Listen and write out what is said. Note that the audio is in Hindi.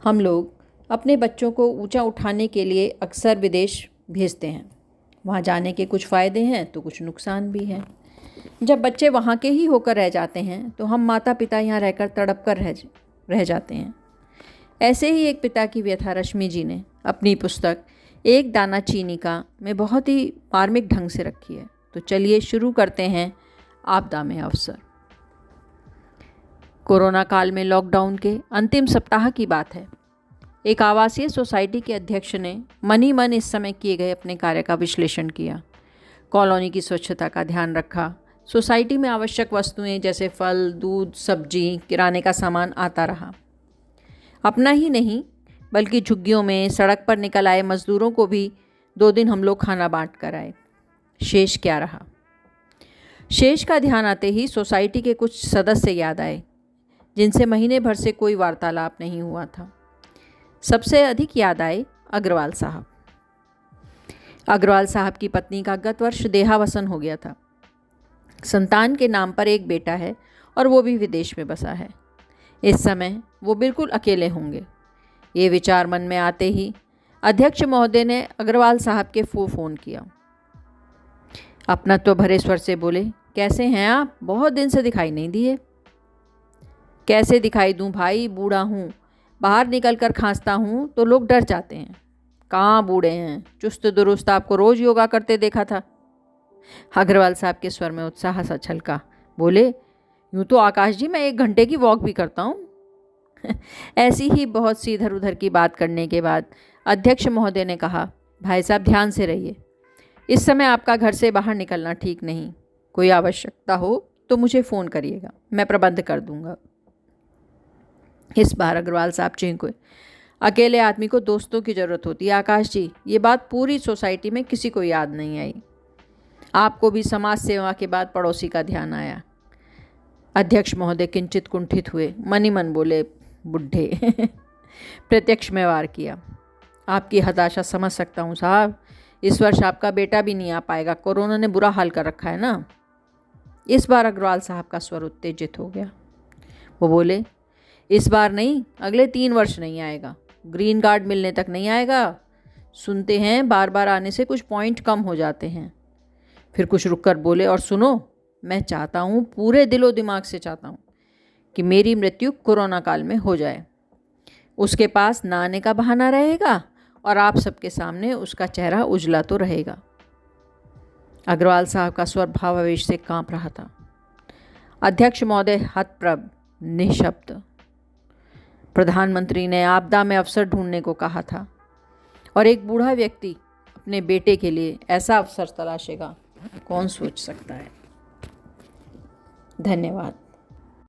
हम लोग अपने बच्चों को ऊंचा उठाने के लिए अक्सर विदेश भेजते हैं। वहाँ जाने के कुछ फ़ायदे हैं तो कुछ नुकसान भी हैं। जब बच्चे वहाँ के ही होकर रह जाते हैं तो हम माता पिता यहाँ रहकर तड़प कर रह जाते हैं। ऐसे ही एक पिता की व्यथा रश्मि जी ने अपनी पुस्तक एक दाना चीनी का में बहुत ही मार्मिक ढंग से रखी है। तो चलिए शुरू करते हैं आपदा में अवसर। कोरोना काल में लॉकडाउन के अंतिम सप्ताह की बात है। एक आवासीय सोसाइटी के अध्यक्ष ने मन ही मन इस समय किए गए अपने कार्य का विश्लेषण किया। कॉलोनी की स्वच्छता का ध्यान रखा। सोसाइटी में आवश्यक वस्तुएं जैसे फल, दूध, सब्जी, किराने का सामान आता रहा। अपना ही नहीं बल्कि झुग्गियों में सड़क पर निकल आए मजदूरों को भी 2 दिन हम लोग खाना बांट कर आए। शेष क्या रहा? शेष का ध्यान आते ही सोसाइटी के कुछ सदस्य याद आए जिनसे महीने भर से कोई वार्तालाप नहीं हुआ था। सबसे अधिक याद आए अग्रवाल साहब। अग्रवाल साहब की पत्नी का गत वर्ष देहावसन हो गया था। संतान के नाम पर एक बेटा है और वो भी विदेश में बसा है। इस समय वो बिल्कुल अकेले होंगे। ये विचार मन में आते ही अध्यक्ष महोदय ने अग्रवाल साहब के फ़ोन किया। अपनत्व भरे स्वर से बोले, कैसे हैं आप? बहुत दिन से दिखाई नहीं दिए। कैसे दिखाई दूं भाई, बूढ़ा हूँ। बाहर निकल कर खांसता हूँ तो लोग डर जाते हैं। कहाँ बूढ़े हैं, चुस्त दुरुस्त आपको रोज़ योगा करते देखा था। अग्रवाल साहब के स्वर में उत्साह सा छलका। बोले, यूँ तो आकाश जी मैं 1 घंटे की वॉक भी करता हूँ। ऐसी ही बहुत सी इधर उधर की बात करने के बाद अध्यक्ष महोदय ने कहा, भाई साहब ध्यान से रहिए। इस समय आपका घर से बाहर निकलना ठीक नहीं। कोई आवश्यकता हो तो मुझे फ़ोन करिएगा, मैं प्रबंध कर दूंगा। इस बार अग्रवाल साहब चिंक हुए। अकेले आदमी को दोस्तों की ज़रूरत होती है आकाश जी। ये बात पूरी सोसाइटी में किसी को याद नहीं आई। आपको भी समाज सेवा के बाद पड़ोसी का ध्यान आया। अध्यक्ष महोदय किंचित कुंठित हुए। मन ही मन बोले, बुढ़े। प्रत्यक्ष में वार किया। आपकी हताशा समझ सकता हूँ साहब। इस वर्ष आपका बेटा भी नहीं आ पाएगा। कोरोना ने बुरा हाल कर रखा है ना। इस बार अग्रवाल साहब का स्वर उत्तेजित हो गया। वो बोले, इस बार नहीं, अगले 3 वर्ष नहीं आएगा। ग्रीन कार्ड मिलने तक नहीं आएगा। सुनते हैं बार बार आने से कुछ पॉइंट कम हो जाते हैं। फिर कुछ रुककर बोले, और सुनो, मैं चाहता हूँ, पूरे दिलो दिमाग से चाहता हूँ कि मेरी मृत्यु कोरोना काल में हो जाए। उसके पास ना आने का बहाना रहेगा और आप सबके सामने उसका चेहरा उजला तो रहेगा। अग्रवाल साहब का स्वर भावावेश से कांप रहा था। अध्यक्ष महोदय हतप्रभ, निशब्द। प्रधानमंत्री ने आपदा में अवसर ढूंढने को कहा था और एक बूढ़ा व्यक्ति अपने बेटे के लिए ऐसा अवसर तलाशेगा, कौन सोच सकता है। धन्यवाद।